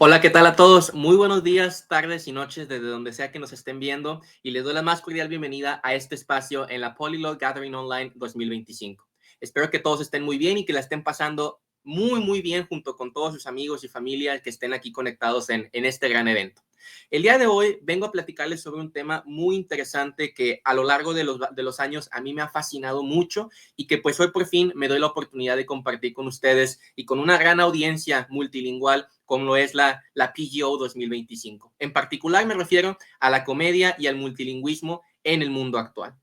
Hola, ¿qué tal a todos? Muy buenos días, tardes y noches desde donde sea que nos estén viendo y les doy la más cordial bienvenida a este espacio en la Polyglot Gathering Online 2025. Espero que todos estén muy bien y que la estén pasando muy bien junto con todos sus amigos y familia que estén aquí conectados en este gran evento. El día de hoy vengo a platicarles sobre un tema muy interesante que a lo largo de los años a mí me ha fascinado mucho y que pues hoy por fin me doy la oportunidad de compartir con ustedes y con una gran audiencia multilingüal como lo es la PGO 2025. En particular me refiero a la comedia y al multilingüismo en el mundo actual.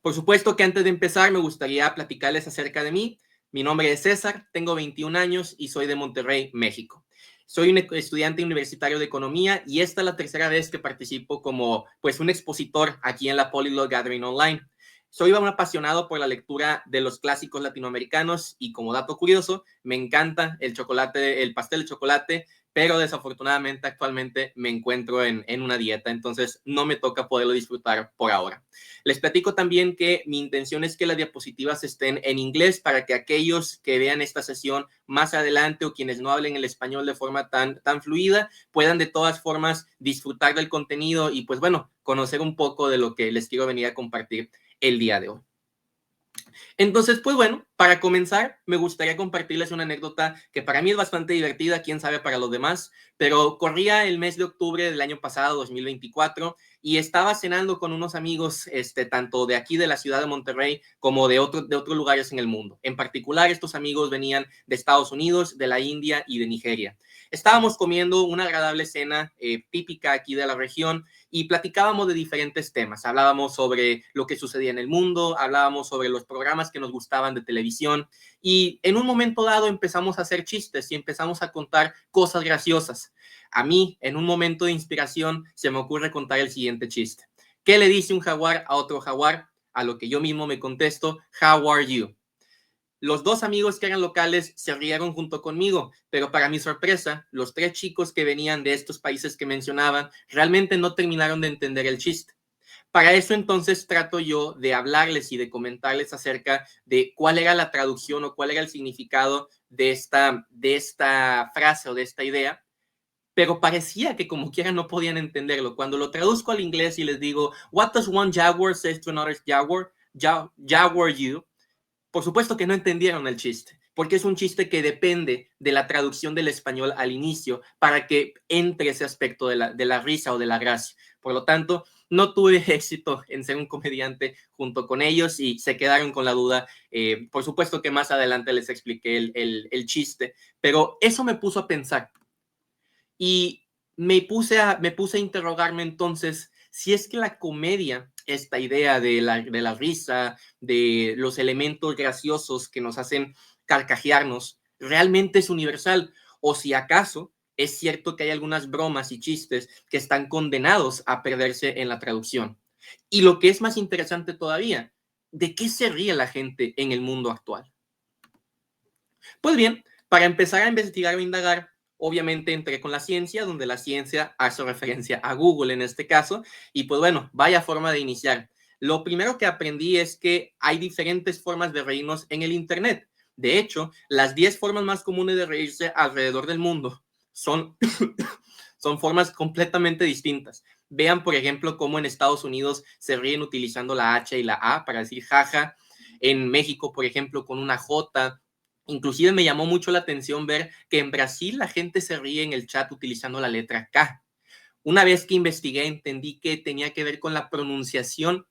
Por supuesto que antes de empezar me gustaría platicarles acerca de mí. Mi nombre es César, tengo 21 años y soy de Monterrey, México. Soy un estudiante universitario de economía y esta es la tercera vez que participo como pues un expositor aquí en la Polyglot Gathering Online. Soy un apasionado por la lectura de los clásicos latinoamericanos y como dato curioso, me encanta el chocolate, el pastel de chocolate, pero desafortunadamente actualmente me encuentro en una dieta, entonces no me toca poderlo disfrutar por ahora. Les platico también que mi intención es que las diapositivas estén en inglés para que aquellos que vean esta sesión más adelante o quienes no hablen el español de forma tan fluida puedan de todas formas disfrutar del contenido y pues bueno, conocer un poco de lo que les quiero venir a compartir el día de hoy. Entonces, pues bueno, para comenzar, me gustaría compartirles una anécdota que para mí es bastante divertida, quién sabe para los demás, pero corría el mes de octubre del año pasado, 2024, y estaba cenando con unos amigos, tanto de aquí de la ciudad de Monterrey como de otros lugares en el mundo. En particular, estos amigos venían de Estados Unidos, de la India y de Nigeria. Estábamos comiendo una agradable cena típica aquí de la región y platicábamos de diferentes temas. Hablábamos sobre lo que sucedía en el mundo, hablábamos sobre los programas que nos gustaban de televisión y en un momento dado empezamos a hacer chistes y empezamos a contar cosas graciosas. A mí, en un momento de inspiración, se me ocurre contar el siguiente chiste. ¿Qué le dice un jaguar a otro jaguar? A lo que yo mismo me contesto, how are you? Los dos amigos que eran locales se rieron junto conmigo, pero para mi sorpresa, los tres chicos que venían de estos países que mencionaban realmente no terminaron de entender el chiste. Para eso entonces trato yo de hablarles y de comentarles acerca de cuál era la traducción o cuál era el significado de esta frase o de esta idea, pero parecía que como quiera no podían entenderlo. Cuando lo traduzco al inglés y les digo, what does one jaguar say to another jaguar? Jaguar you. Por supuesto que no entendieron el chiste, porque es un chiste que depende de la traducción del español al inicio para que entre ese aspecto de la risa o de la gracia. Por lo tanto, no tuve éxito en ser un comediante junto con ellos y se quedaron con la duda. Por supuesto que más adelante les expliqué el chiste, pero eso me puso a pensar y me puse a interrogarme entonces si es que la comedia, esta idea de la risa, de los elementos graciosos que nos hacen carcajearnos, realmente es universal o si acaso es cierto que hay algunas bromas y chistes que están condenados a perderse en la traducción. Y lo que es más interesante todavía, ¿de qué se ríe la gente en el mundo actual? Pues bien, para empezar a investigar o indagar, obviamente entré con la ciencia, donde la ciencia hace referencia a Google en este caso, y pues bueno, vaya forma de iniciar. Lo primero que aprendí es que hay diferentes formas de reírnos en el Internet. De hecho, las 10 formas más comunes de reírse alrededor del mundo son, son formas completamente distintas. Vean, por ejemplo, cómo en Estados Unidos se ríen utilizando la H y la A para decir jaja. En México, por ejemplo, con una J. Inclusive me llamó mucho la atención ver que en Brasil la gente se ríe en el chat utilizando la letra K. Una vez que investigué, entendí que tenía que ver con la pronunciación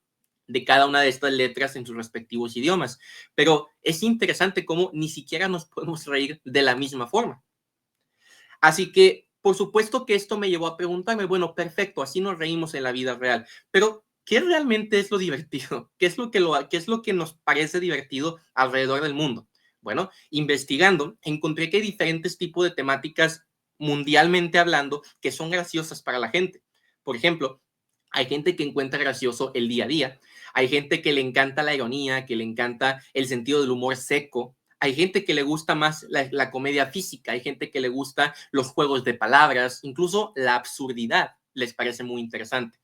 de cada una de estas letras en sus respectivos idiomas. Pero es interesante cómo ni siquiera nos podemos reír de la misma forma. Así que, por supuesto que esto me llevó a preguntarme, bueno, perfecto, así nos reímos en la vida real, pero ¿qué realmente es lo divertido? ¿Qué es lo que nos parece divertido alrededor del mundo? Bueno, investigando, encontré que hay diferentes tipos de temáticas mundialmente hablando que son graciosas para la gente. Por ejemplo, hay gente que encuentra gracioso el día a día, hay gente que le encanta la ironía, que le encanta el sentido del humor seco, hay gente que le gusta más la comedia física, hay gente que le gusta los juegos de palabras, incluso la absurdidad les parece muy interesante.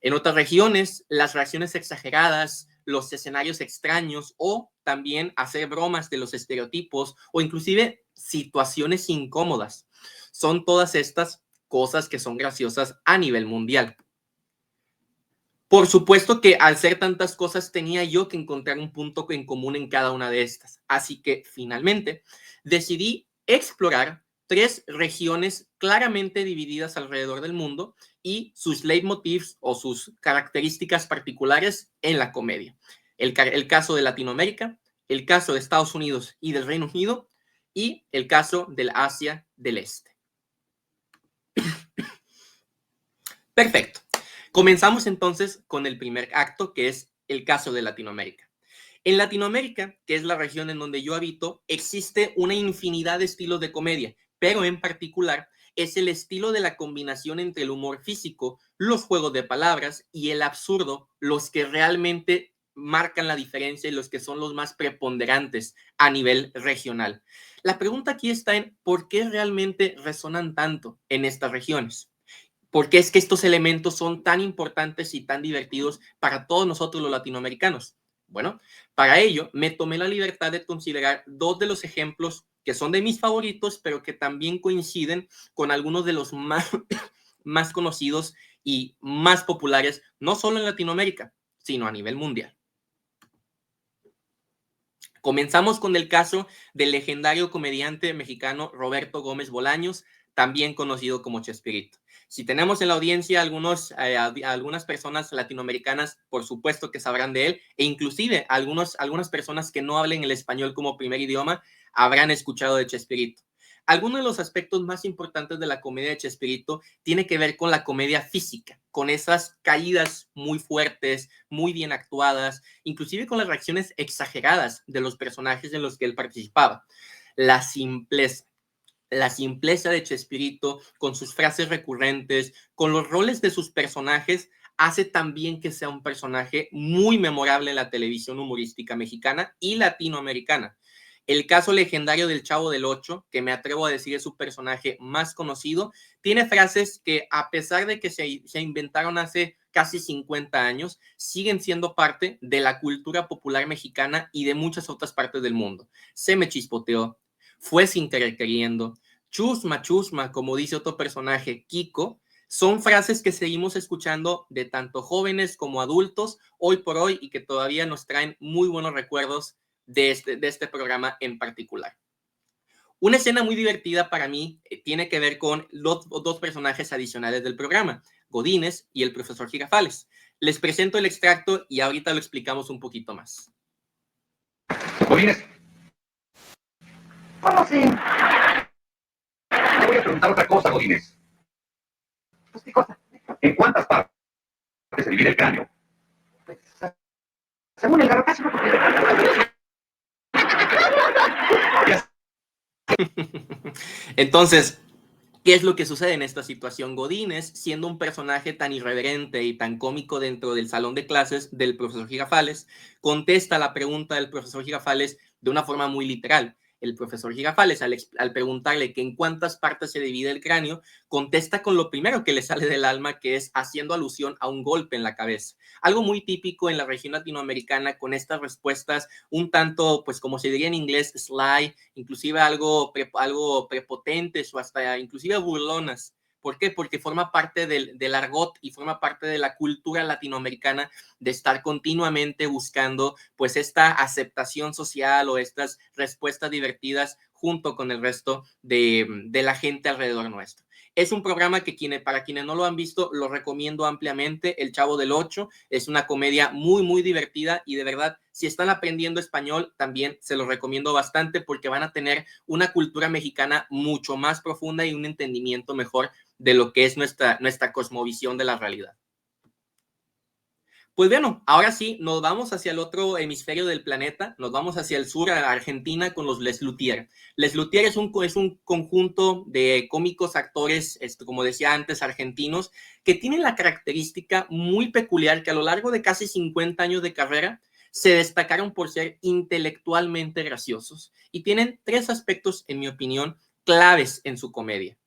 En otras regiones, las reacciones exageradas, los escenarios extraños o también hacer bromas de los estereotipos o inclusive situaciones incómodas. Son todas estas cosas que son graciosas a nivel mundial. Por supuesto que al ser tantas cosas tenía yo que encontrar un punto en común en cada una de estas. Así que finalmente decidí explorar 3 regiones claramente divididas alrededor del mundo y sus leitmotivs o sus características particulares en la comedia. El caso de Latinoamérica, el caso de Estados Unidos y del Reino Unido y el caso del Asia del Este. Perfecto. Comenzamos entonces con el primer acto, que es el caso de Latinoamérica. En Latinoamérica, que es la región en donde yo habito, existe una infinidad de estilos de comedia, pero en particular es el estilo de la combinación entre el humor físico, los juegos de palabras y el absurdo los que realmente marcan la diferencia y los que son los más preponderantes a nivel regional. La pregunta aquí está en por qué realmente resonan tanto en estas regiones. ¿Por qué es que estos elementos son tan importantes y tan divertidos para todos nosotros los latinoamericanos? Bueno, para ello me tomé la libertad de considerar 2 de los ejemplos que son de mis favoritos, pero que también coinciden con algunos de los más conocidos y más populares, no solo en Latinoamérica, sino a nivel mundial. Comenzamos con el caso del legendario comediante mexicano Roberto Gómez Bolaños, también conocido como Chespirito. Si tenemos en la audiencia algunas personas latinoamericanas, por supuesto que sabrán de él, e inclusive algunas personas que no hablen el español como primer idioma habrán escuchado de Chespirito. Algunos de los aspectos más importantes de la comedia de Chespirito tiene que ver con la comedia física, con esas caídas muy fuertes, muy bien actuadas, inclusive con las reacciones exageradas de los personajes en los que él participaba. La simpleza de Chespirito, con sus frases recurrentes, con los roles de sus personajes, hace también que sea un personaje muy memorable en la televisión humorística mexicana y latinoamericana. El caso legendario del Chavo del Ocho, que me atrevo a decir es su personaje más conocido, tiene frases que a pesar de que se inventaron hace casi 50 años, siguen siendo parte de la cultura popular mexicana y de muchas otras partes del mundo. Se me chispoteó, fue sin querer queriendo, chusma, chusma, como dice otro personaje, Kiko, son frases que seguimos escuchando de tanto jóvenes como adultos hoy por hoy y que todavía nos traen muy buenos recuerdos de este programa en particular. Una escena muy divertida para mí tiene que ver con los 2 personajes adicionales del programa, Godínez y el profesor Girafales. Les presento el extracto y ahorita lo explicamos un poquito más. Godínez. ¿Cómo sí? Te voy a preguntar otra cosa, Godínez. Pues, ¿qué cosa? ¿En cuántas partes se divide el cráneo? Pues, según el garrotazo, ¿no? Entonces, ¿qué es lo que sucede en esta situación? Godínez, siendo un personaje tan irreverente y tan cómico dentro del salón de clases del profesor Girafales, contesta la pregunta del profesor Girafales de una forma muy literal. El profesor Girafales, al preguntarle que en cuántas partes se divide el cráneo, contesta con lo primero que le sale del alma, que es haciendo alusión a un golpe en la cabeza. Algo muy típico en la región latinoamericana con estas respuestas un tanto, pues como se diría en inglés, sly, inclusive algo prepotentes o hasta inclusive burlonas. ¿Por qué? Porque forma parte del argot y forma parte de la cultura latinoamericana de estar continuamente buscando pues esta aceptación social o estas respuestas divertidas junto con el resto de la gente alrededor nuestro. Es un programa que para quienes no lo han visto, lo recomiendo ampliamente. El Chavo del Ocho es una comedia muy, muy divertida y de verdad, si están aprendiendo español, también se los recomiendo bastante porque van a tener una cultura mexicana mucho más profunda y un entendimiento mejor de lo que es nuestra cosmovisión de la realidad. Pues bueno, ahora sí, nos vamos hacia el otro hemisferio del planeta, nos vamos hacia el sur, a Argentina, con los Les Luthiers. Les Luthiers es un conjunto de cómicos actores, como decía antes, argentinos, que tienen la característica muy peculiar que a lo largo de casi 50 años de carrera se destacaron por ser intelectualmente graciosos y tienen 3 aspectos, en mi opinión, claves en su comedia.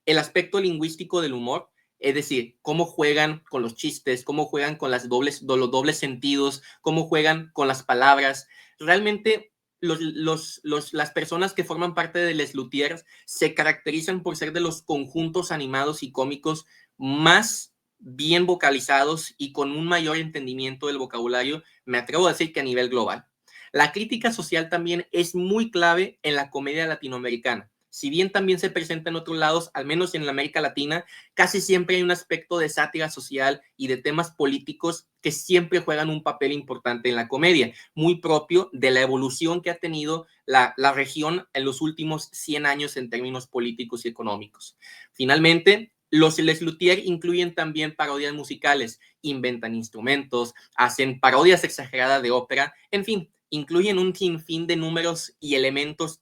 El aspecto lingüístico del humor, es decir, cómo juegan con los chistes, cómo juegan con los dobles sentidos, cómo juegan con las palabras. Realmente las personas que forman parte de Les Luthiers se caracterizan por ser de los conjuntos animados y cómicos más bien vocalizados y con un mayor entendimiento del vocabulario, me atrevo a decir que a nivel global. La crítica social también es muy clave en la comedia latinoamericana. Si bien también se presenta en otros lados, al menos en la América Latina, casi siempre hay un aspecto de sátira social y de temas políticos que siempre juegan un papel importante en la comedia, muy propio de la evolución que ha tenido la región en los últimos 100 años en términos políticos y económicos. Finalmente, los Les Luthiers incluyen también parodias musicales, inventan instrumentos, hacen parodias exageradas de ópera, en fin, incluyen un sinfín de números y elementos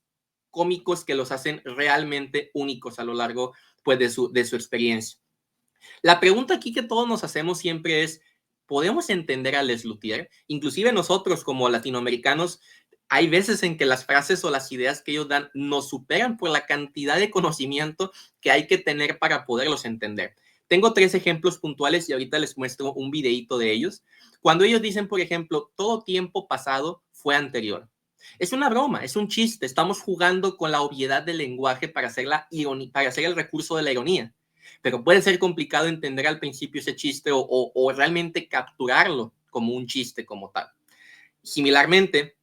cómicos que los hacen realmente únicos a lo largo pues, de su experiencia. La pregunta aquí que todos nos hacemos siempre es, ¿podemos entender a Les Luthiers? Inclusive nosotros como latinoamericanos, hay veces en que las frases o las ideas que ellos dan nos superan por la cantidad de conocimiento que hay que tener para poderlos entender. Tengo 3 ejemplos puntuales y ahorita les muestro un videito de ellos. Cuando ellos dicen, por ejemplo, todo tiempo pasado fue anterior. Es una broma, es un chiste. Estamos jugando con la obviedad del lenguaje para hacer el recurso de la ironía. Pero puede ser complicado entender al principio ese chiste o realmente capturarlo como un chiste como tal. Similarmente,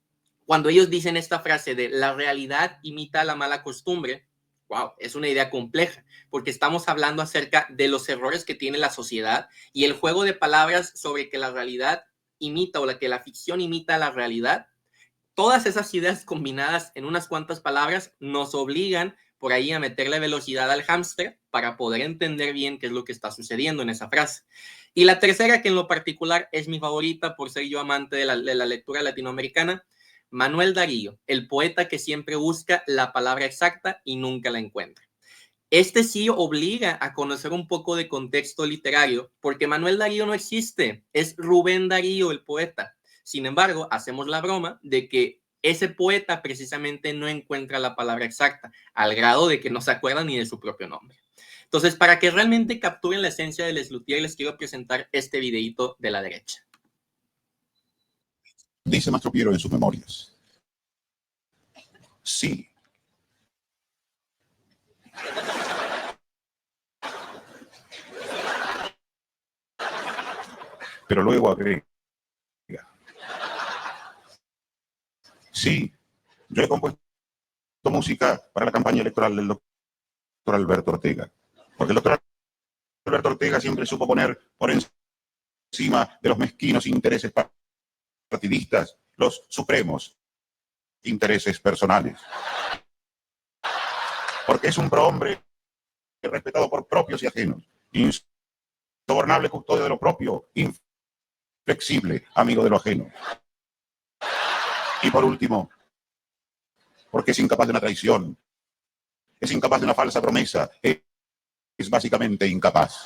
cuando ellos dicen esta frase de la realidad imita la mala costumbre, wow, es una idea compleja, porque estamos hablando acerca de los errores que tiene la sociedad y el juego de palabras sobre que la realidad imita o que la ficción imita la realidad. Todas esas ideas combinadas en unas cuantas palabras nos obligan por ahí a meterle velocidad al hámster para poder entender bien qué es lo que está sucediendo en esa frase. Y la tercera, que en lo particular es mi favorita por ser yo amante de la lectura latinoamericana, Manuel Darío, el poeta que siempre busca la palabra exacta y nunca la encuentra. Este sí obliga a conocer un poco de contexto literario, porque Manuel Darío no existe, es Rubén Darío el poeta. Sin embargo, hacemos la broma de que ese poeta precisamente no encuentra la palabra exacta, al grado de que no se acuerda ni de su propio nombre. Entonces, para que realmente capturen la esencia de Les Luthiers, les quiero presentar este videito de la derecha. Dice Mastro Piero en sus memorias. Sí. Pero luego agrega. Sí, yo he compuesto música para la campaña electoral del doctor Alberto Ortega. Porque el doctor Alberto Ortega siempre supo poner por encima de los mezquinos intereses partidistas los supremos intereses personales. Porque es un prohombre respetado por propios y ajenos, insobornable custodio de lo propio, inflexible amigo de lo ajeno. Y por último, porque es incapaz de una traición, es incapaz de una falsa promesa, es básicamente incapaz.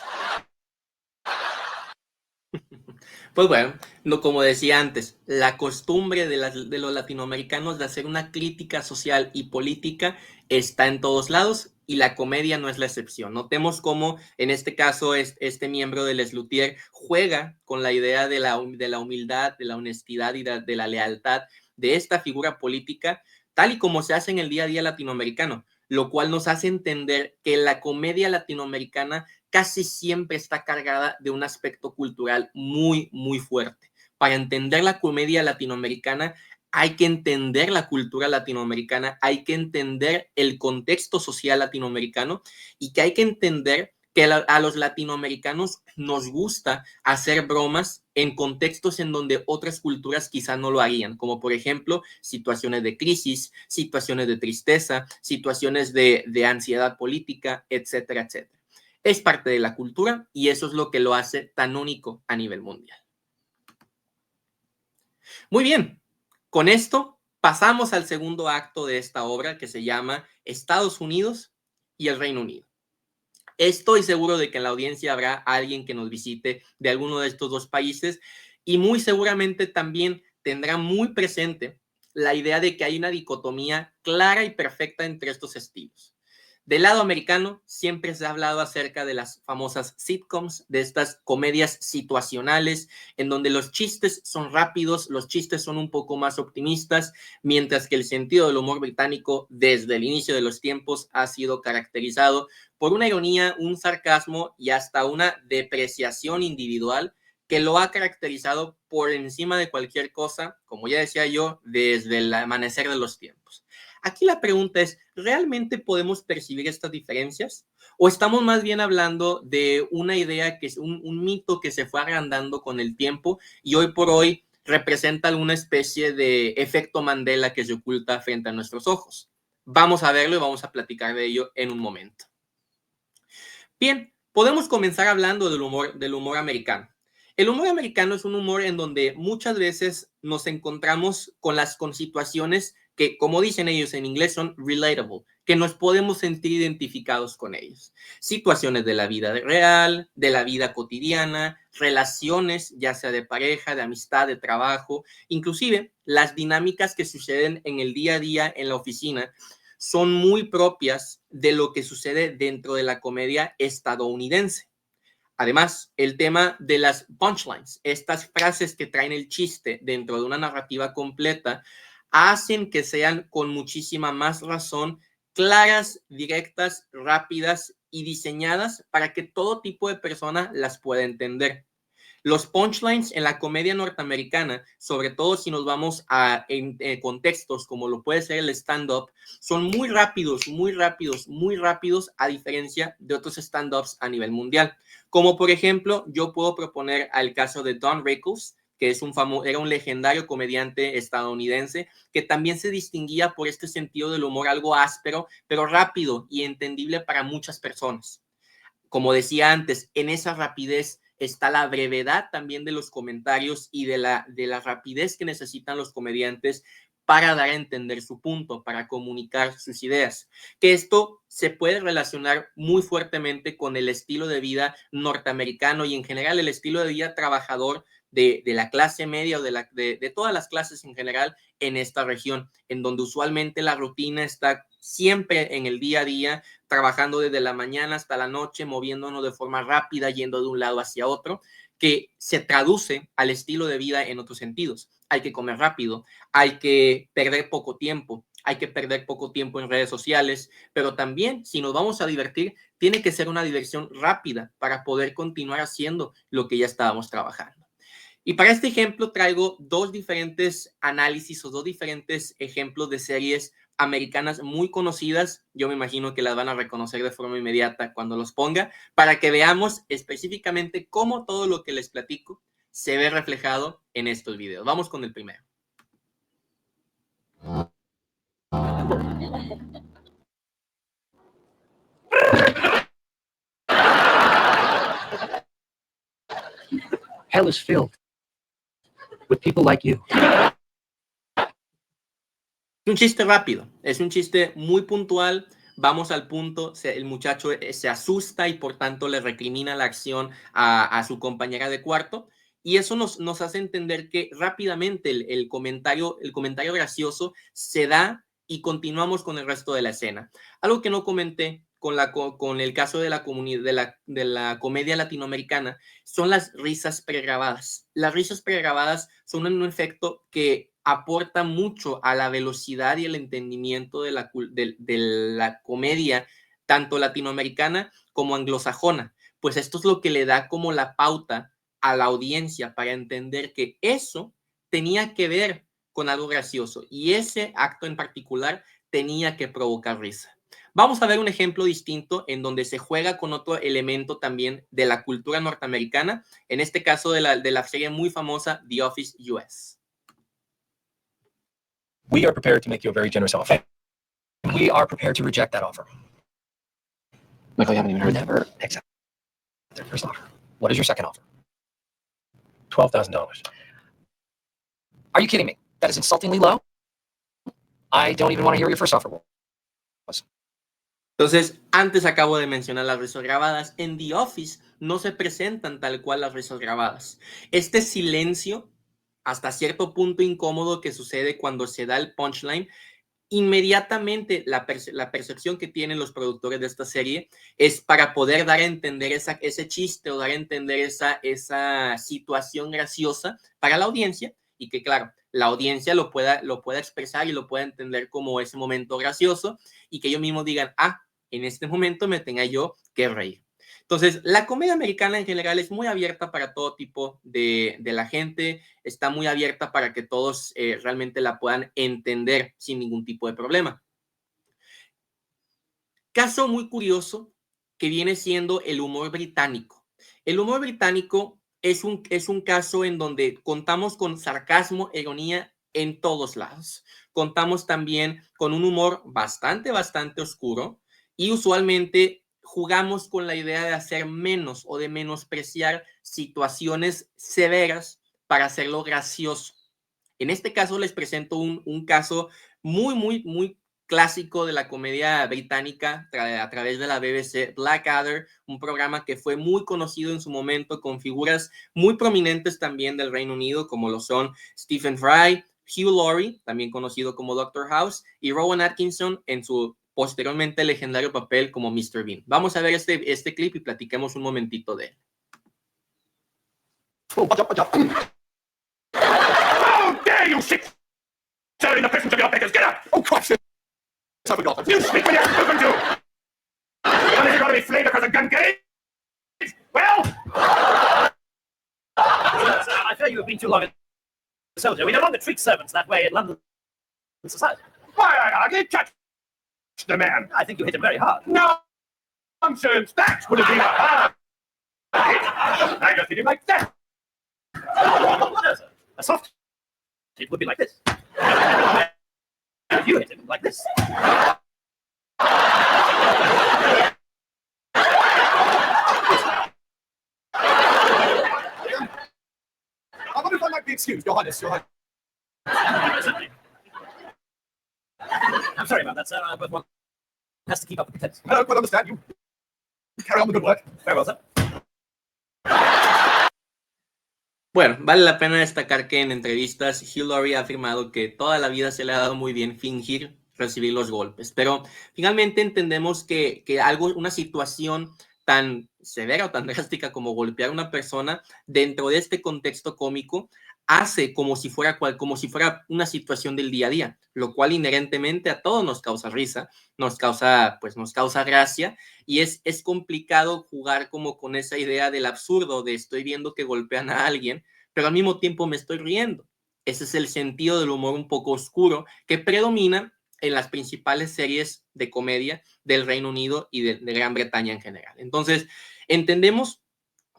Pues bueno, no, como decía antes, la costumbre de los latinoamericanos de hacer una crítica social y política está en todos lados y la comedia no es la excepción. Notemos cómo en este caso este miembro de Les Luthiers juega con la idea de la humildad, de la honestidad y de la lealtad de esta figura política, tal y como se hace en el día a día latinoamericano, lo cual nos hace entender que la comedia latinoamericana casi siempre está cargada de un aspecto cultural muy, muy fuerte. Para entender la comedia latinoamericana hay que entender la cultura latinoamericana, hay que entender el contexto social latinoamericano y que hay que entender que a los latinoamericanos nos gusta hacer bromas en contextos en donde otras culturas quizá no lo harían, como por ejemplo situaciones de crisis, situaciones de tristeza, situaciones de ansiedad política, etcétera, etcétera. Es parte de la cultura y eso es lo que lo hace tan único a nivel mundial. Muy bien, con esto pasamos al segundo acto de esta obra que se llama Estados Unidos y el Reino Unido. Estoy seguro de que en la audiencia habrá alguien que nos visite de alguno de estos dos países y muy seguramente también tendrá muy presente la idea de que hay una dicotomía clara y perfecta entre estos estilos. Del lado americano, siempre se ha hablado acerca de las famosas sitcoms, de estas comedias situacionales, en donde los chistes son rápidos, los chistes son un poco más optimistas, mientras que el sentido del humor británico, desde el inicio de los tiempos, ha sido caracterizado por una ironía, un sarcasmo y hasta una depreciación individual que lo ha caracterizado por encima de cualquier cosa, como ya decía yo, desde el amanecer de los tiempos. Aquí la pregunta es, ¿realmente podemos percibir estas diferencias? ¿O estamos más bien hablando de una idea que es un mito que se fue agrandando con el tiempo y hoy por hoy representa alguna especie de efecto Mandela que se oculta frente a nuestros ojos? Vamos a verlo y vamos a platicar de ello en un momento. Bien, podemos comenzar hablando del humor americano. El humor americano es un humor en donde muchas veces nos encontramos con situaciones que, como dicen ellos en inglés, son relatable, que nos podemos sentir identificados con ellos. Situaciones de la vida real, de la vida cotidiana, relaciones, ya sea de pareja, de amistad, de trabajo, inclusive las dinámicas que suceden en el día a día en la oficina son muy propias de lo que sucede dentro de la comedia estadounidense. Además, el tema de las punchlines, estas frases que traen el chiste dentro de una narrativa completa, hacen que sean con muchísima más razón claras, directas, rápidas y diseñadas para que todo tipo de persona las pueda entender. Los punchlines en la comedia norteamericana, sobre todo si nos vamos a contextos como lo puede ser el stand-up, son muy rápidos, muy rápidos, muy rápidos a diferencia de otros stand-ups a nivel mundial. Como por ejemplo, yo puedo proponer al caso de Don Rickles, que es era un legendario comediante estadounidense que también se distinguía por este sentido del humor algo áspero, pero rápido y entendible para muchas personas. Como decía antes, en esa rapidez está la brevedad también de los comentarios y de la rapidez que necesitan los comediantes para dar a entender su punto, para comunicar sus ideas. Que esto se puede relacionar muy fuertemente con el estilo de vida norteamericano y en general el estilo de vida trabajador de la clase media o de todas las clases en general en esta región, en donde usualmente la rutina está siempre en el día a día, trabajando desde la mañana hasta la noche, moviéndonos de forma rápida, yendo de un lado hacia otro, que se traduce al estilo de vida en otros sentidos. Hay que comer rápido, hay que perder poco tiempo, hay que perder poco tiempo en redes sociales, pero también si nos vamos a divertir, tiene que ser una diversión rápida para poder continuar haciendo lo que ya estábamos trabajando. Y para este ejemplo traigo dos diferentes análisis o dos diferentes ejemplos de series americanas muy conocidas. Yo me imagino que las van a reconocer de forma inmediata cuando los ponga, para que veamos específicamente cómo todo lo que les platico se ve reflejado en estos videos. Vamos con el primero. Hell is filled with people like you. Es un chiste rápido, es un chiste muy puntual, vamos al punto, el muchacho se asusta y por tanto le recrimina la acción a su compañera de cuarto y eso nos hace entender que rápidamente el comentario gracioso se da y continuamos con el resto de la escena. Algo que no comenté con el caso de la comedia latinoamericana son las risas pregrabadas. Las risas pregrabadas son un efecto que aporta mucho a la velocidad y el entendimiento de la comedia, tanto latinoamericana como anglosajona. Pues esto es lo que le da como la pauta a la audiencia para entender que eso tenía que ver con algo gracioso y ese acto en particular tenía que provocar risa. Vamos a ver un ejemplo distinto en donde se juega con otro elemento también de la cultura norteamericana, en este caso de la serie muy famosa The Office US. We are prepared to make you a very generous offer. We are prepared to reject that offer. Michael, you haven't even heard. Never accept their first offer. What is your second offer? $12,000. Are you kidding me? That is insultingly low. I don't even want to hear what your first offer was. Entonces, antes acabo de mencionar las risas grabadas. En The Office no se presentan tal cual las risas grabadas. Este silencio, hasta cierto punto incómodo que sucede cuando se da el punchline, inmediatamente la percepción que tienen los productores de esta serie es para poder dar a entender ese chiste o dar a entender esa situación graciosa para la audiencia y que, claro, la audiencia lo pueda expresar y lo pueda entender como ese momento gracioso y que ellos mismos digan, en este momento me tenga yo que reír. Entonces, la comedia americana en general es muy abierta para todo tipo de la gente, está muy abierta para que todos realmente la puedan entender sin ningún tipo de problema. Caso muy curioso que viene siendo el humor británico. El humor británico es un caso en donde contamos con sarcasmo, ironía en todos lados. Contamos también con un humor bastante oscuro y usualmente jugamos con la idea de hacer menos o de menospreciar situaciones severas para hacerlo gracioso. En este caso les presento un caso muy clásico de la comedia británica a través de la BBC, Blackadder, un programa que fue muy conocido en su momento con figuras muy prominentes también del Reino Unido, como lo son Stephen Fry, Hugh Laurie, también conocido como Dr. House, y Rowan Atkinson en su posteriormente legendario papel como Mr. Bean. Vamos a ver este clip y platiquemos un momentito de él. Oh, dare you sit in the presence of your betters! Get up! Oh, Christ! You speak when you're spoken to! Well, is it going to be flayed because of gun game? Well? I fear you have been too long a soldier. We no longer treat servants that way in London society. Why, I hardly touched the man. I think you hit him very hard. Nonsense! That would have been a hard hit. I just hit him like that. No, sir. A soft hit would be like this. If you hit him like this. I wonder if I might be excused, Your Highness, Your Highness. I'm sorry about that, sir, but one has to keep up the pretense. I don't quite understand you. Carry on the good work. Very well, sir. Bueno, vale la pena destacar que en entrevistas Hugh Laurie ha afirmado que toda la vida se le ha dado muy bien fingir recibir los golpes, pero finalmente entendemos que una situación tan severa o tan drástica como golpear a una persona dentro de este contexto cómico hace como si fuera una situación del día a día, lo cual inherentemente a todos nos causa risa, nos causa gracia y es complicado jugar como con esa idea del absurdo de estoy viendo que golpean a alguien, pero al mismo tiempo me estoy riendo. Ese es el sentido del humor un poco oscuro que predomina en las principales series de comedia del Reino Unido y de Gran Bretaña en general. Entonces, entendemos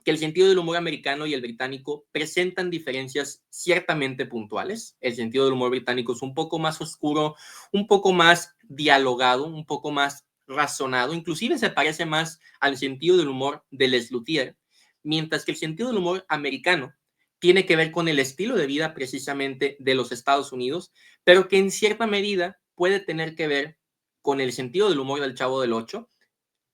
que el sentido del humor americano y el británico presentan diferencias ciertamente puntuales. El sentido del humor británico es un poco más oscuro, un poco más dialogado, un poco más razonado, inclusive se parece más al sentido del humor de Les Luthiers, mientras que el sentido del humor americano tiene que ver con el estilo de vida precisamente de los Estados Unidos, pero que en cierta medida puede tener que ver con el sentido del humor del Chavo del Ocho.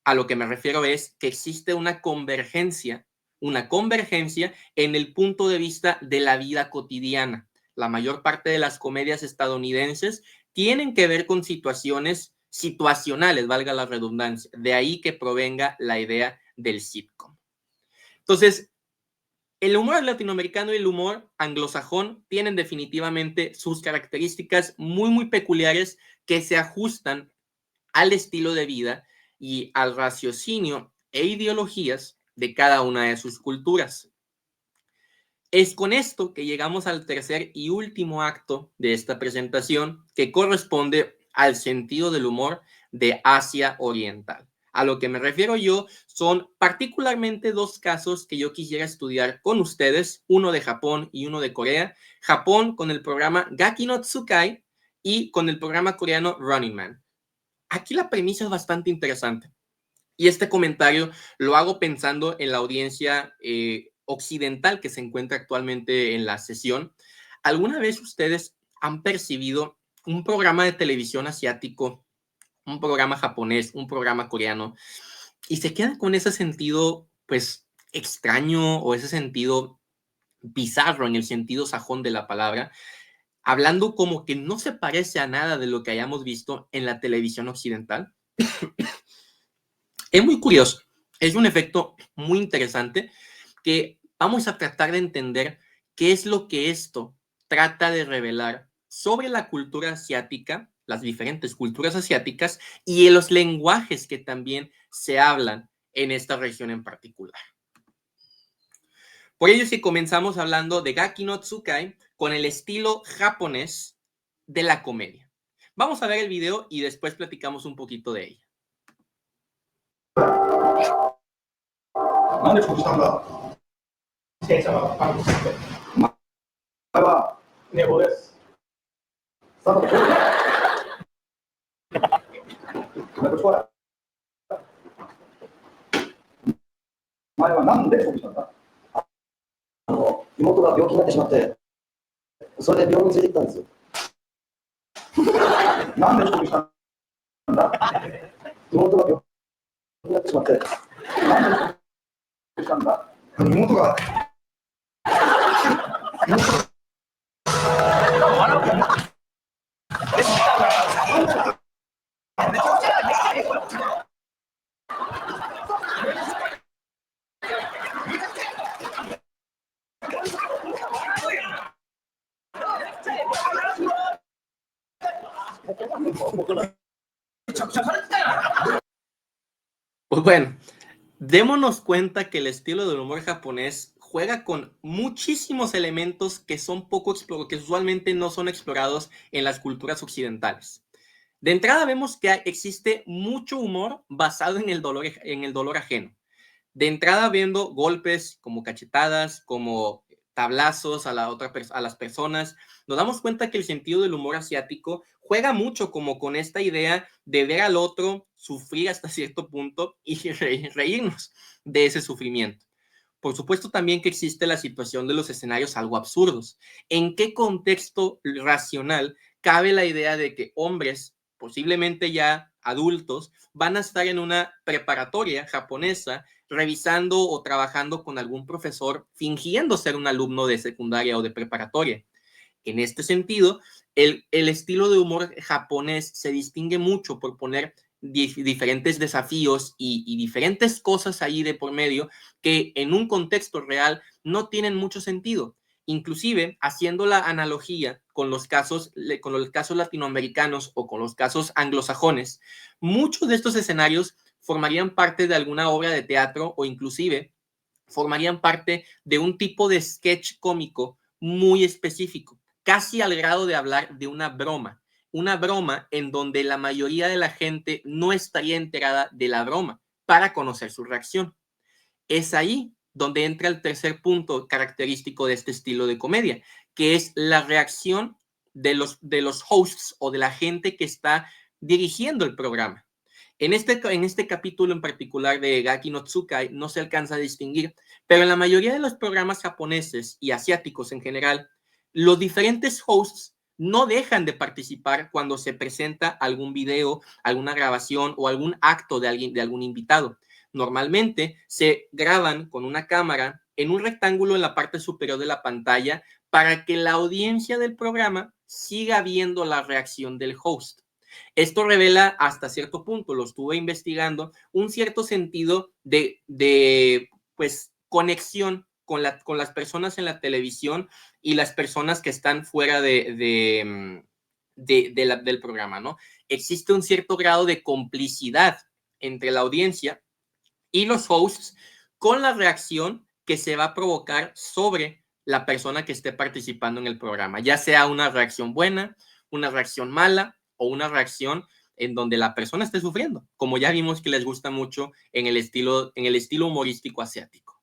A lo que me refiero es que existe una convergencia en el punto de vista de la vida cotidiana. La mayor parte de las comedias estadounidenses tienen que ver con situacionales, valga la redundancia. De ahí que provenga la idea del sitcom. Entonces, el humor latinoamericano y el humor anglosajón tienen definitivamente sus características muy peculiares que se ajustan al estilo de vida y al raciocinio e ideologías de cada una de sus culturas. Es con esto que llegamos al tercer y último acto de esta presentación, que corresponde al sentido del humor de Asia Oriental. A lo que me refiero yo son particularmente dos casos que yo quisiera estudiar con ustedes, uno de Japón y uno de Corea. Japón con el programa Gaki no Tsukai y con el programa coreano Running Man. Aquí la premisa es bastante interesante. Y este comentario lo hago pensando en la audiencia occidental que se encuentra actualmente en la sesión. ¿Alguna vez ustedes han percibido un programa de televisión asiático, un programa japonés, un programa coreano, y se quedan con ese sentido, pues, extraño o ese sentido bizarro en el sentido sajón de la palabra? hablando como que no se parece a nada de lo que hayamos visto en la televisión occidental. Es muy curioso, es un efecto muy interesante que vamos a tratar de entender qué es lo que esto trata de revelar sobre la cultura asiática, las diferentes culturas asiáticas y los lenguajes que también se hablan en esta región en particular. Por ello es que comenzamos hablando de Gaki no Tsukai con el estilo japonés de la comedia. Vamos a ver el video y después platicamos un poquito de ella. なんで遅刻したんだ。自転車がパンクしてて、お前は寝坊です。スタートで来い。お前こっち来い。お前はなんで遅刻したんだ。妹が病気になってしまって、それで病院に連れて行ったんですよ。なんで遅刻したんだ。妹が病気になってしまって、なんで遅刻したんだ。妹が。Pues bueno, démonos cuenta que el estilo del humor japonés juega con muchísimos elementos que son que usualmente no son explorados en las culturas occidentales. De entrada vemos que existe mucho humor basado en el dolor ajeno. De entrada viendo golpes como cachetadas, como tablazos a las personas, nos damos cuenta que el sentido del humor asiático juega mucho como con esta idea de ver al otro sufrir hasta cierto punto y reírnos de ese sufrimiento. Por supuesto también que existe la situación de los escenarios algo absurdos. ¿En qué contexto racional cabe la idea de que hombres, posiblemente ya adultos, van a estar en una preparatoria japonesa revisando o trabajando con algún profesor fingiendo ser un alumno de secundaria o de preparatoria? En este sentido, el estilo de humor japonés se distingue mucho por poner diferentes desafíos y diferentes cosas ahí de por medio que en un contexto real no tienen mucho sentido. Inclusive, haciendo la analogía con los casos latinoamericanos o con los casos anglosajones, muchos de estos escenarios formarían parte de alguna obra de teatro o inclusive formarían parte de un tipo de sketch cómico muy específico, casi al grado de hablar de una broma en donde la mayoría de la gente no estaría enterada de la broma para conocer su reacción. Es ahí donde entra el tercer punto característico de este estilo de comedia, que es la reacción de los hosts o de la gente que está dirigiendo el programa. En este capítulo en particular de Gaki no Tsukai no se alcanza a distinguir, pero en la mayoría de los programas japoneses y asiáticos en general, los diferentes hosts no dejan de participar cuando se presenta algún video, alguna grabación o algún acto de algún invitado. Normalmente se graban con una cámara en un rectángulo en la parte superior de la pantalla para que la audiencia del programa siga viendo la reacción del host. Esto revela hasta cierto punto, lo estuve investigando, un cierto sentido de pues, conexión con las personas en la televisión y las personas que están fuera del programa, ¿no? Existe un cierto grado de complicidad entre la audiencia y los hosts con la reacción que se va a provocar sobre la persona que esté participando en el programa, ya sea una reacción buena, una reacción mala o una reacción en donde la persona esté sufriendo, como ya vimos que les gusta mucho en el estilo humorístico asiático.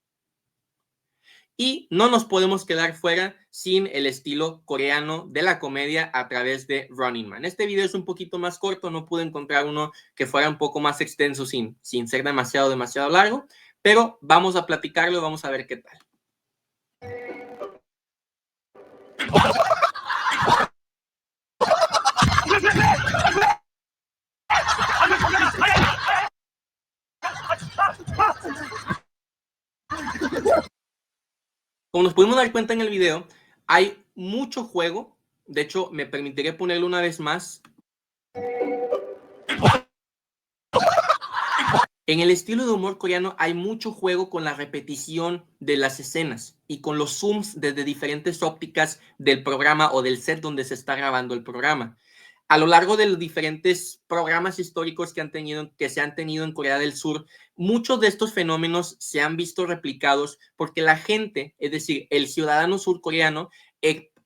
Y no nos podemos quedar fuera sin el estilo coreano de la comedia a través de Running Man. Este video es un poquito más corto, no pude encontrar uno que fuera un poco más extenso sin ser demasiado largo, pero vamos a platicarlo y vamos a ver qué tal. Como nos pudimos dar cuenta en el video, hay mucho juego De hecho, me permitiré ponerlo una vez más. En el estilo de humor coreano hay mucho juego con la repetición de las escenas y con los zooms desde diferentes ópticas del programa o del set donde se está grabando el programa. A lo largo de los diferentes programas históricos que se han tenido en Corea del Sur, muchos de estos fenómenos se han visto replicados porque la gente, es decir, el ciudadano surcoreano,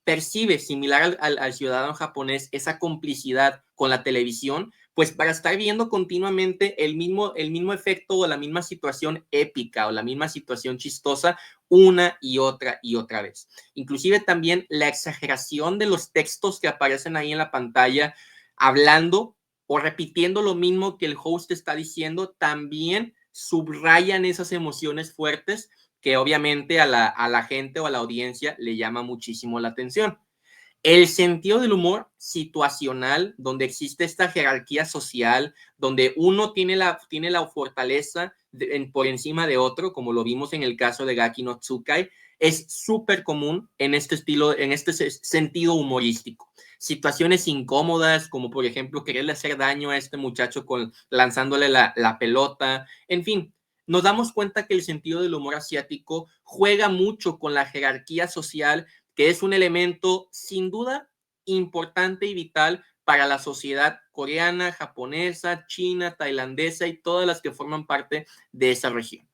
percibe similar al ciudadano japonés esa complicidad con la televisión, pues para estar viendo continuamente el mismo efecto o la misma situación épica o la misma situación chistosa una y otra vez. Inclusive también la exageración de los textos que aparecen ahí en la pantalla, hablando o repitiendo lo mismo que el host está diciendo, también subrayan esas emociones fuertes que obviamente a la gente o a la audiencia le llama muchísimo la atención. El sentido del humor situacional, donde existe esta jerarquía social, donde uno tiene la fortaleza por encima de otro, como lo vimos en el caso de Gaki no Tsukai, es súper común en este estilo, en este sentido humorístico. Situaciones incómodas, como por ejemplo quererle hacer daño a este muchacho lanzándole la pelota, en fin. Nos damos cuenta que el sentido del humor asiático juega mucho con la jerarquía social, que es un elemento sin duda importante y vital para la sociedad coreana, japonesa, china, tailandesa y todas las que forman parte de esa región.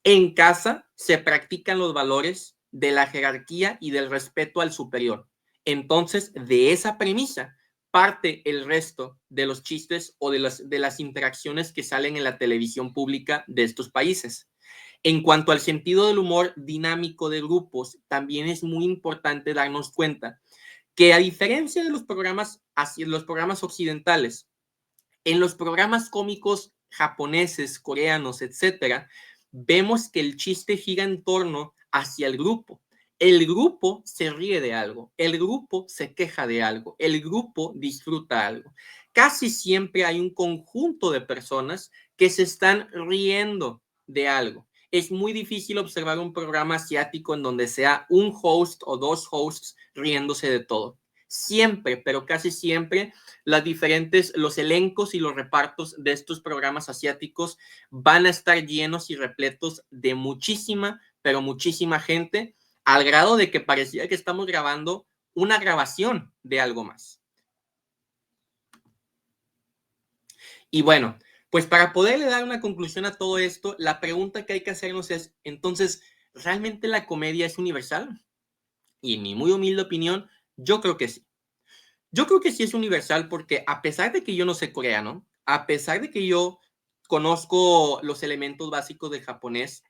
En casa se practican los valores de la jerarquía y del respeto al superior. Entonces, de esa premisa parte el resto de los chistes o de las interacciones que salen en la televisión pública de estos países. En cuanto al sentido del humor dinámico de grupos, también es muy importante darnos cuenta que a diferencia de los programas occidentales, en los programas cómicos japoneses, coreanos, etcétera, vemos que el chiste gira en torno hacia el grupo. El grupo se ríe de algo, el grupo se queja de algo, el grupo disfruta algo. Casi siempre hay un conjunto de personas que se están riendo de algo. Es muy difícil observar un programa asiático en donde sea un host o dos hosts riéndose de todo. Siempre, pero casi siempre, los elencos y los repartos de estos programas asiáticos van a estar llenos y repletos de muchísima, pero muchísima gente, al grado de que parecía que estamos grabando una grabación de algo más. Y bueno, pues para poderle dar una conclusión a todo esto, la pregunta que hay que hacernos es, entonces, ¿realmente la comedia es universal? Y en mi muy humilde opinión, yo creo que sí. Yo creo que sí es universal porque a pesar de que yo no sé coreano, a pesar de que yo conozco los elementos básicos del japonés,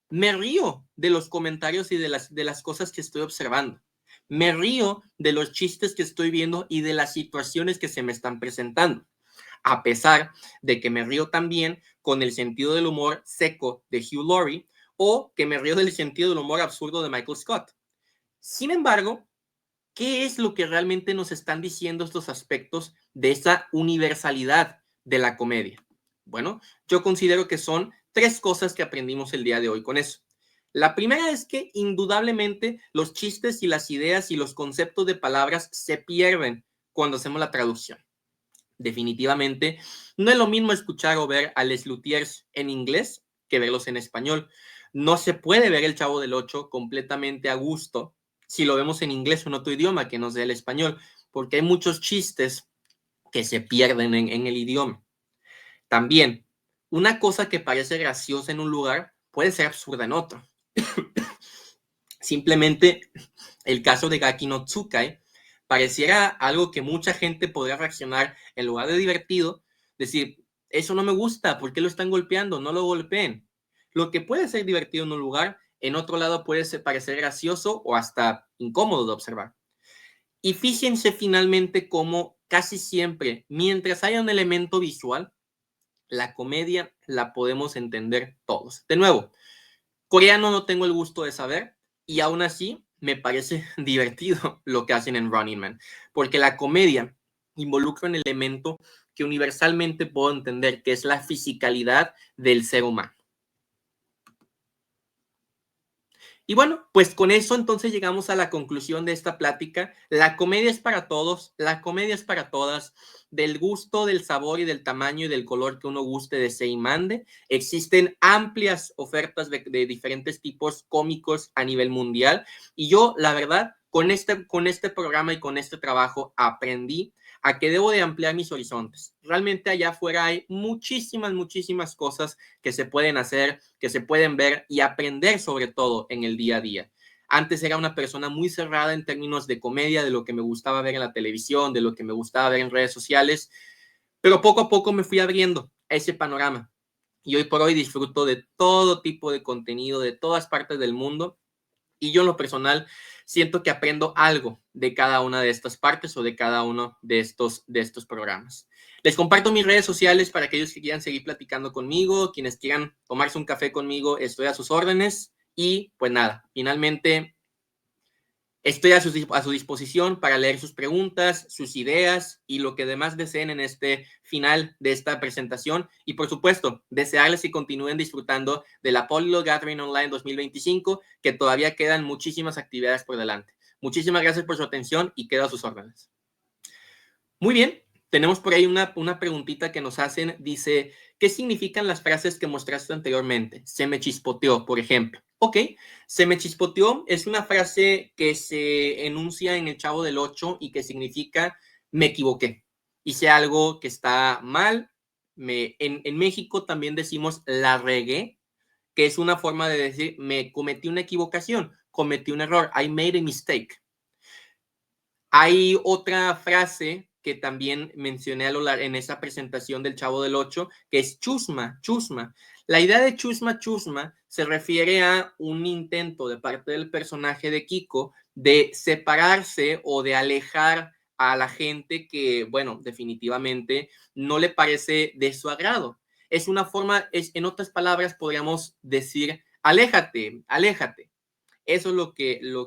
me río de los comentarios y de las cosas que estoy observando. Me río de los chistes que estoy viendo y de las situaciones que se me están presentando. A pesar de que me río también con el sentido del humor seco de Hugh Laurie o que me río del sentido del humor absurdo de Michael Scott. Sin embargo, ¿qué es lo que realmente nos están diciendo estos aspectos de esa universalidad de la comedia? Bueno, yo considero que son tres cosas que aprendimos el día de hoy con eso. La primera es que indudablemente los chistes y las ideas y los conceptos de palabras se pierden cuando hacemos la traducción. Definitivamente, no es lo mismo escuchar o ver a Les Luthiers en inglés que verlos en español. No se puede ver El Chavo del Ocho completamente a gusto si lo vemos en inglés o en otro idioma que no sea el español, porque hay muchos chistes que se pierden en el idioma. También, una cosa que parece graciosa en un lugar puede ser absurda en otro. Simplemente el caso de Gaki no Tsukai pareciera algo que mucha gente podría reaccionar en lugar de divertido, decir, eso no me gusta, ¿por qué lo están golpeando? No lo golpeen. Lo que puede ser divertido en un lugar, en otro lado puede parecer gracioso o hasta incómodo de observar. Y fíjense finalmente cómo casi siempre, mientras haya un elemento visual, la comedia la podemos entender todos. De nuevo, coreano no tengo el gusto de saber y aún así me parece divertido lo que hacen en Running Man, porque la comedia involucra un elemento que universalmente puedo entender, que es la fisicalidad del ser humano. Y bueno, pues con eso entonces llegamos a la conclusión de esta plática. La comedia es para todos, la comedia es para todas, del gusto, del sabor y del tamaño y del color que uno guste, desee y mande. Existen amplias ofertas de diferentes tipos cómicos a nivel mundial. Y yo, la verdad, con este programa y con este trabajo aprendí a que debo de ampliar mis horizontes. Realmente allá afuera hay muchísimas cosas que se pueden hacer, que se pueden ver y aprender sobre todo en el día a día. Antes era una persona muy cerrada en términos de comedia, de lo que me gustaba ver en la televisión, de lo que me gustaba ver en redes sociales, pero poco a poco me fui abriendo a ese panorama. Y hoy por hoy disfruto de todo tipo de contenido, de todas partes del mundo. Y yo en lo personal siento que aprendo algo de cada una de estas partes o de cada uno de estos programas. Les comparto mis redes sociales para aquellos que quieran seguir platicando conmigo, quienes quieran tomarse un café conmigo, estoy a sus órdenes. Y pues nada, finalmente estoy a su disposición para leer sus preguntas, sus ideas y lo que demás deseen en este final de esta presentación. Y por supuesto, desearles que continúen disfrutando de la Polyglot Gathering Online 2025, que todavía quedan muchísimas actividades por delante. Muchísimas gracias por su atención y quedo a sus órdenes. Muy bien, tenemos por ahí una preguntita que nos hacen. Dice, ¿qué significan las frases que mostraste anteriormente? Se me chispoteó, por ejemplo. Ok, se me chispoteó es una frase que se enuncia en El Chavo del Ocho y que significa me equivoqué. Hice algo que está mal. En México también decimos la regué, que es una forma de decir me cometí una equivocación, cometí un error. I made a mistake. Hay otra frase que también mencioné en esa presentación del Chavo del Ocho, que es chusma, chusma. La idea de chusma, chusma se refiere a un intento de parte del personaje de Kiko de separarse o de alejar a la gente que, bueno, definitivamente no le parece de su agrado. Es una forma, en otras palabras, podríamos decir, aléjate, aléjate. Eso es lo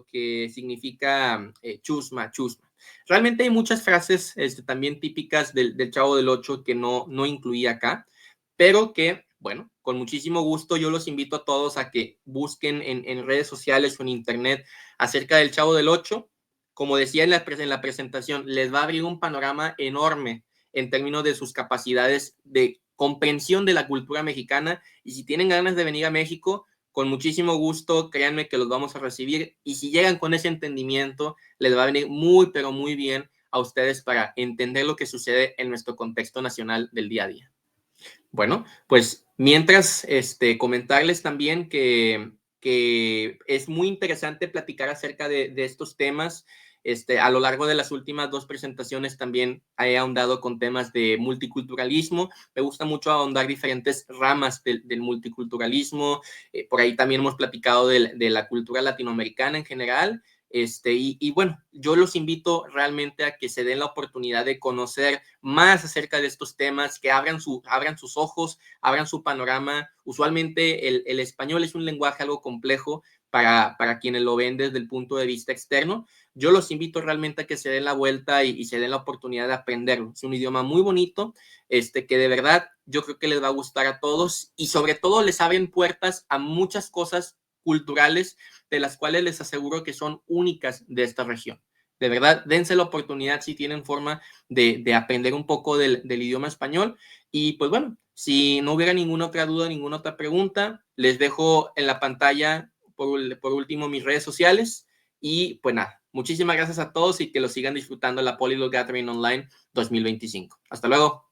que significa chusma, chusma. Realmente hay muchas frases también típicas del Chavo del Ocho que no incluí acá, pero que, bueno, con muchísimo gusto yo los invito a todos a que busquen en redes sociales o en internet acerca del Chavo del Ocho. Como decía en la presentación, les va a abrir un panorama enorme en términos de sus capacidades de comprensión de la cultura mexicana, y si tienen ganas de venir a México, con muchísimo gusto, créanme que los vamos a recibir, y si llegan con ese entendimiento, les va a venir muy, pero muy bien a ustedes para entender lo que sucede en nuestro contexto nacional del día a día. Bueno, pues mientras comentarles también que es muy interesante platicar acerca de estos temas. A lo largo de las últimas 2 presentaciones también he ahondado con temas de multiculturalismo. Me gusta mucho ahondar diferentes ramas del multiculturalismo. Por ahí también hemos platicado de la cultura latinoamericana en general. Y bueno, yo los invito realmente a que se den la oportunidad de conocer más acerca de estos temas, que abran sus ojos, abran su panorama. Usualmente el español es un lenguaje algo complejo para quienes lo ven desde el punto de vista externo. Yo los invito realmente a que se den la vuelta y se den la oportunidad de aprenderlo. Es un idioma muy bonito, que de verdad yo creo que les va a gustar a todos, y sobre todo les abren puertas a muchas cosas culturales de las cuales les aseguro que son únicas de esta región. De verdad, dense la oportunidad si tienen forma de aprender un poco del idioma español. Y pues bueno, si no hubiera ninguna otra duda, ninguna otra pregunta, les dejo en la pantalla por último mis redes sociales. Y pues nada, muchísimas gracias a todos y que lo sigan disfrutando la Polyglot Gathering Online 2025. Hasta luego.